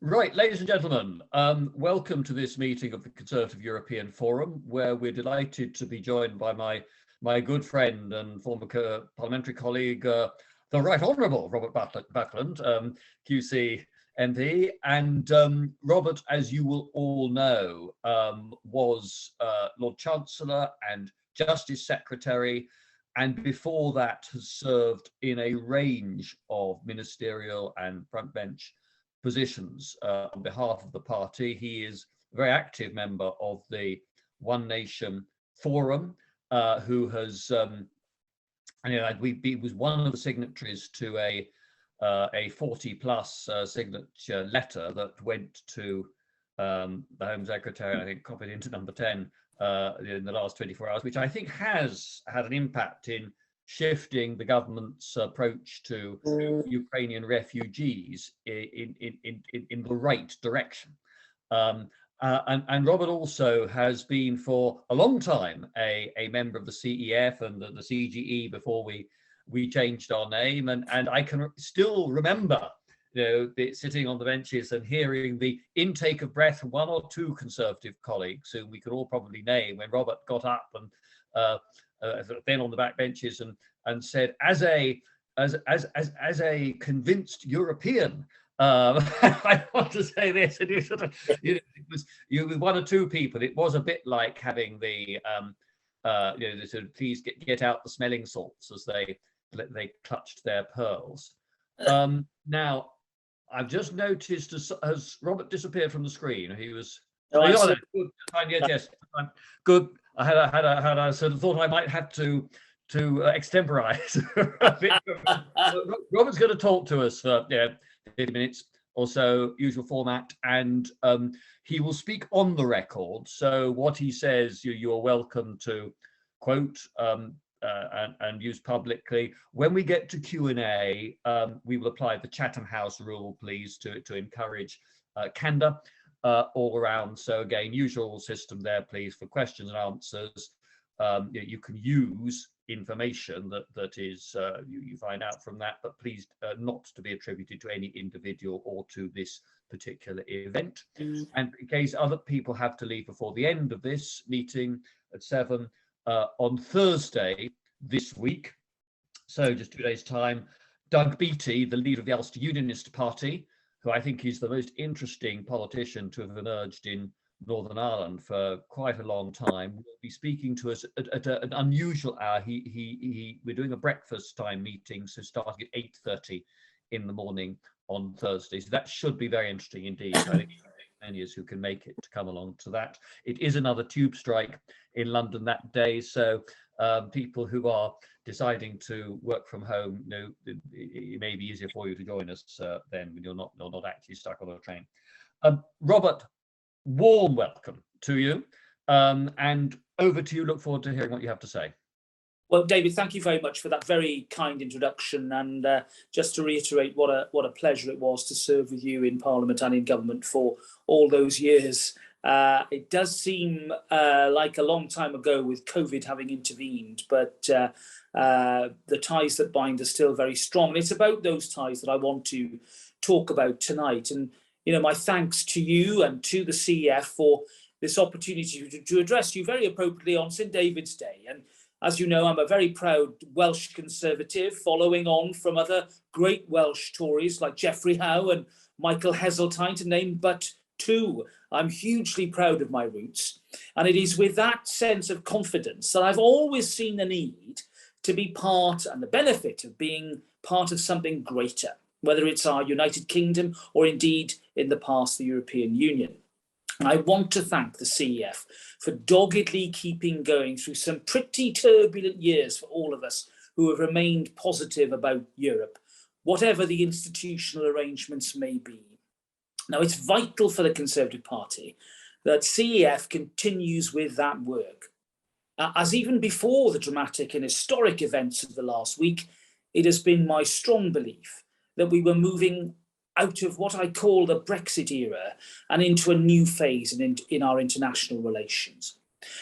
Right, ladies and gentlemen, welcome to this meeting of the Conservative European Forum, where we're delighted to be joined by my good friend and former parliamentary colleague, the Right Honourable Robert Buckland, QC MP. And Robert, as you will all know, was Lord Chancellor and Justice Secretary, and before that has served in a range of ministerial and frontbench positions on behalf of the party. He is a very active member of the One Nation Forum, who has, he was one of the signatories to a 40-plus signature letter that went to the Home Secretary, I think copied into number 10 in the last 24 hours, which I think has had an impact in shifting the government's approach to Ukrainian refugees in the right direction. And Robert also has been for a long time a member of the CEF and the CGE before we changed our name. And I can still remember, sitting on the benches and hearing the intake of breath from one or two Conservative colleagues who we could all probably name when Robert got up and then on the back benches and said, as a convinced European, I want to say this, and it was you with one or two people. It was a bit like having the sort of please get out the smelling salts as they clutched their pearls. Now, I've just noticed has Robert disappeared from the screen? He was. Good. Fine, yes. Good. I had a sort of thought I might have to extemporize a bit. Robert's going to talk to us for 50 minutes or so, usual format, and he will speak on the record. So what he says, you're welcome to quote and use publicly. When we get to Q&A, we will apply the Chatham House rule, please, to encourage candour. All around. So again, usual system there, please, for questions and answers. You can use information that is you find out from that, but please not to be attributed to any individual or to this particular event. And in case other people have to leave before the end of this meeting at 7 on Thursday this week, so just 2 days' time, Doug Beattie, the leader of the Ulster Unionist Party, who I think is the most interesting politician to have emerged in Northern Ireland for quite a long time, will be speaking to us at an unusual hour. We're doing a breakfast time meeting, so starting at 8:30 in the morning on Thursday. So that should be very interesting indeed. I think many of us who can make it to come along to that. It is another tube strike in London that day, so people who are deciding to work from home, it may be easier for you to join us then when you're not actually stuck on a train. Robert, warm welcome to you, and over to you. Look forward to hearing what you have to say. Well, David, thank you very much for that very kind introduction, and just to reiterate what a pleasure it was to serve with you in Parliament and in government for all those years. It does seem like a long time ago with COVID having intervened, but the ties that bind are still very strong. And it's about those ties that I want to talk about tonight. And, my thanks to you and to the CEF for this opportunity to address you very appropriately on St. David's Day. And as you know, I'm a very proud Welsh Conservative, following on from other great Welsh Tories like Geoffrey Howe and Michael Heseltine, to name but two. I'm hugely proud of my roots, and it is with that sense of confidence that I've always seen the need to be part and the benefit of being part of something greater, whether it's our United Kingdom or indeed in the past the European Union. I want to thank the CEF for doggedly keeping going through some pretty turbulent years for all of us who have remained positive about Europe, whatever the institutional arrangements may be. Now, it's vital for the Conservative Party that CEF continues with that work. As even before the dramatic and historic events of the last week, it has been my strong belief that we were moving out of what I call the Brexit era and into a new phase in our international relations.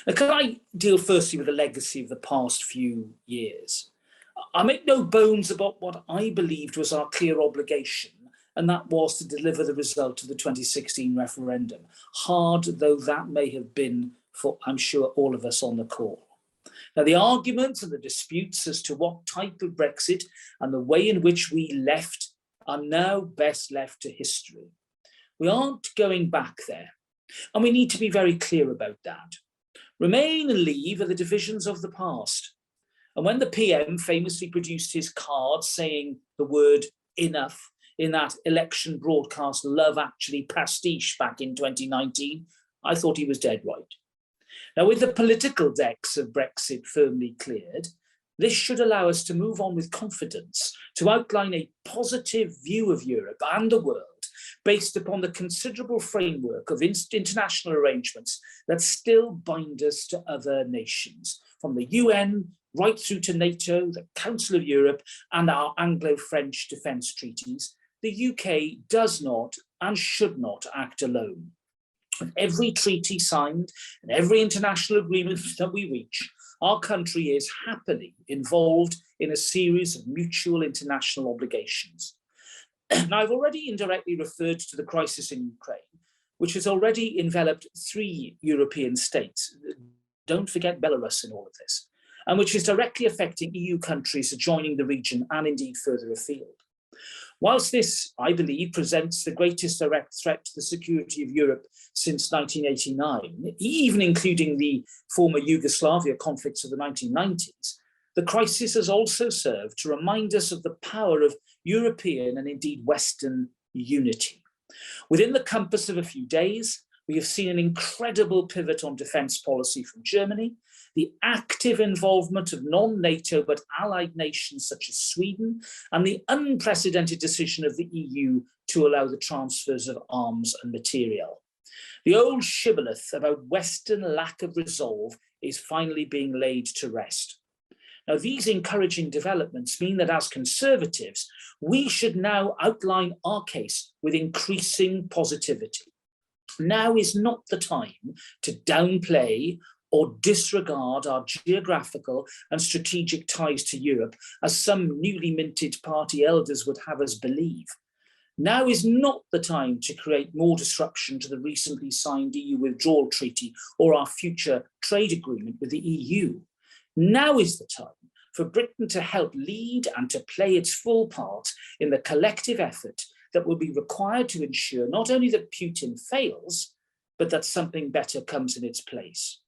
Now, can I deal firstly with the legacy of the past few years? I make no bones about what I believed was our clear obligation and that was to deliver the result of the 2016 referendum, hard though that may have been for, I'm sure, all of us on the call. Now, the arguments and the disputes as to what type of Brexit and the way in which we left are now best left to history. We aren't going back there, and we need to be very clear about that. Remain and leave are the divisions of the past. And when the PM famously produced his card saying the word enough in that election broadcast Love Actually pastiche back in 2019, I thought he was dead right. Now, with the political decks of Brexit firmly cleared, this should allow us to move on with confidence, to outline a positive view of Europe and the world based upon the considerable framework of international arrangements that still bind us to other nations, from the UN right through to NATO, the Council of Europe, and our Anglo-French defence treaties. The UK does not and should not act alone. With every treaty signed and every international agreement that we reach, our country is happily involved in a series of mutual international obligations. Now, I've already indirectly referred to the crisis in Ukraine, which has already enveloped 3 European states. Don't forget Belarus in all of this, and which is directly affecting EU countries adjoining the region and indeed further afield. Whilst this, I believe, presents the greatest direct threat to the security of Europe since 1989, even including the former Yugoslavia conflicts of the 1990s, the crisis has also served to remind us of the power of European and indeed Western unity. Within the compass of a few days, we have seen an incredible pivot on defence policy from Germany, the active involvement of non-NATO but allied nations such as Sweden, and the unprecedented decision of the EU to allow the transfers of arms and material. The old shibboleth about Western lack of resolve is finally being laid to rest. Now, these encouraging developments mean that as Conservatives, we should now outline our case with increasing positivity. Now is not the time to downplay or disregard our geographical and strategic ties to Europe, as some newly minted party elders would have us believe. Now is not the time to create more disruption to the recently signed EU withdrawal treaty or our future trade agreement with the EU. Now is the time for Britain to help lead and to play its full part in the collective effort that will be required to ensure not only that Putin fails, but that something better comes in its place.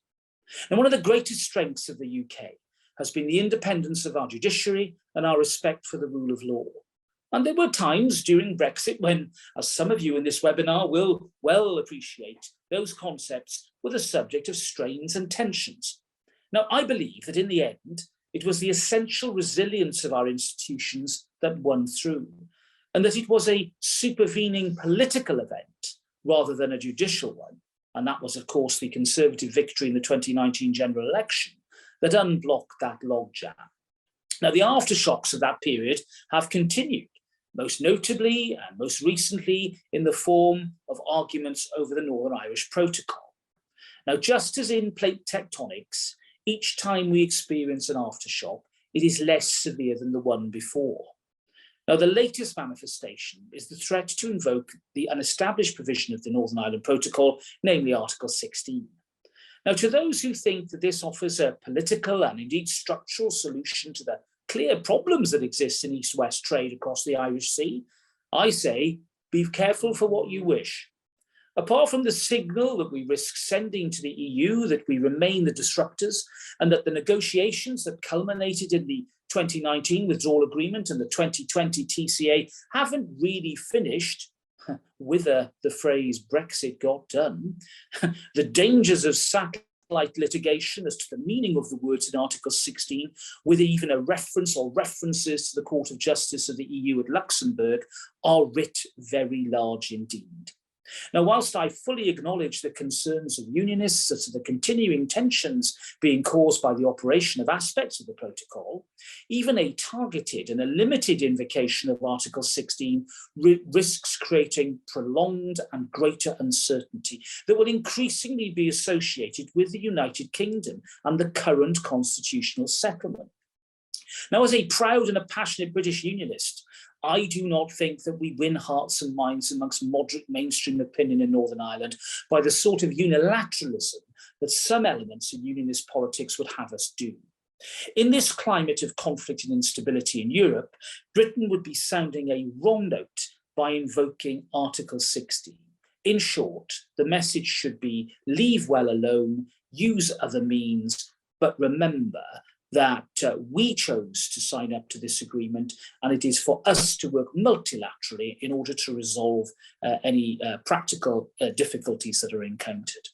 And one of the greatest strengths of the UK has been the independence of our judiciary and our respect for the rule of law. And there were times during Brexit when, as some of you in this webinar will well appreciate, those concepts were the subject of strains and tensions. Now, I believe that in the end, it was the essential resilience of our institutions that won through, and that it was a supervening political event rather than a judicial one. And that was, of course, the Conservative victory in the 2019 general election that unblocked that logjam. Now, the aftershocks of that period have continued, most notably and most recently in the form of arguments over the Northern Irish Protocol. Now, just as in plate tectonics, each time we experience an aftershock, it is less severe than the one before. Now, the latest manifestation is the threat to invoke the unestablished provision of the Northern Ireland Protocol, namely Article 16. Now, to those who think that this offers a political and indeed structural solution to the clear problems that exist in East-West trade across the Irish Sea, I say, be careful for what you wish. Apart from the signal that we risk sending to the EU that we remain the disruptors and that the negotiations that culminated in the 2019 withdrawal agreement and the 2020 TCA haven't really finished with the phrase Brexit got done, the dangers of satellite litigation as to the meaning of the words in Article 16, with even a reference or references to the Court of Justice of the EU at Luxembourg, are writ very large indeed. Now, whilst I fully acknowledge the concerns of unionists as to the continuing tensions being caused by the operation of aspects of the protocol, even a targeted and a limited invocation of Article 16 risks creating prolonged and greater uncertainty that will increasingly be associated with the United Kingdom and the current constitutional settlement. Now, as a proud and a passionate British unionist, I do not think that we win hearts and minds amongst moderate mainstream opinion in Northern Ireland by the sort of unilateralism that some elements in unionist politics would have us do. In this climate of conflict and instability in Europe, Britain would be sounding a wrong note by invoking Article 60. In short, the message should be leave well alone, use other means, but remember that we chose to sign up to this agreement, and it is for us to work multilaterally in order to resolve any practical difficulties that are encountered.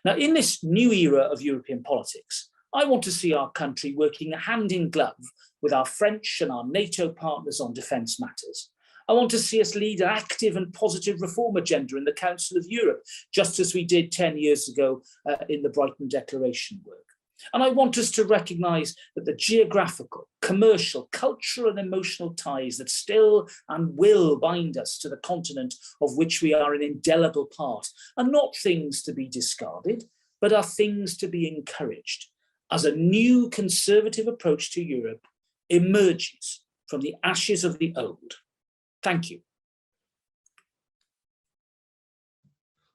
Now, in this new era of European politics, I want to see our country working hand in glove with our French and our NATO partners on defence matters. I want to see us lead an active and positive reform agenda in the Council of Europe, just as we did 10 years ago in the Brighton Declaration work. And I want us to recognise that the geographical, commercial, cultural and emotional ties that still and will bind us to the continent of which we are an indelible part are not things to be discarded, but are things to be encouraged as a new conservative approach to Europe emerges from the ashes of the old. Thank you.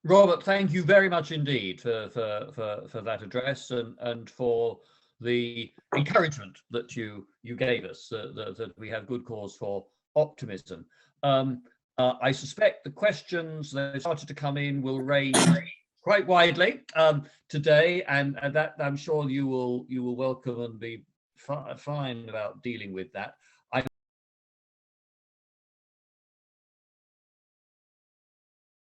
Robert, thank you very much indeed for that address and for the encouragement that you gave us, that we have good cause for optimism. I suspect the questions that started to come in will range quite widely today, and that I'm sure you will welcome and be fine about dealing with that.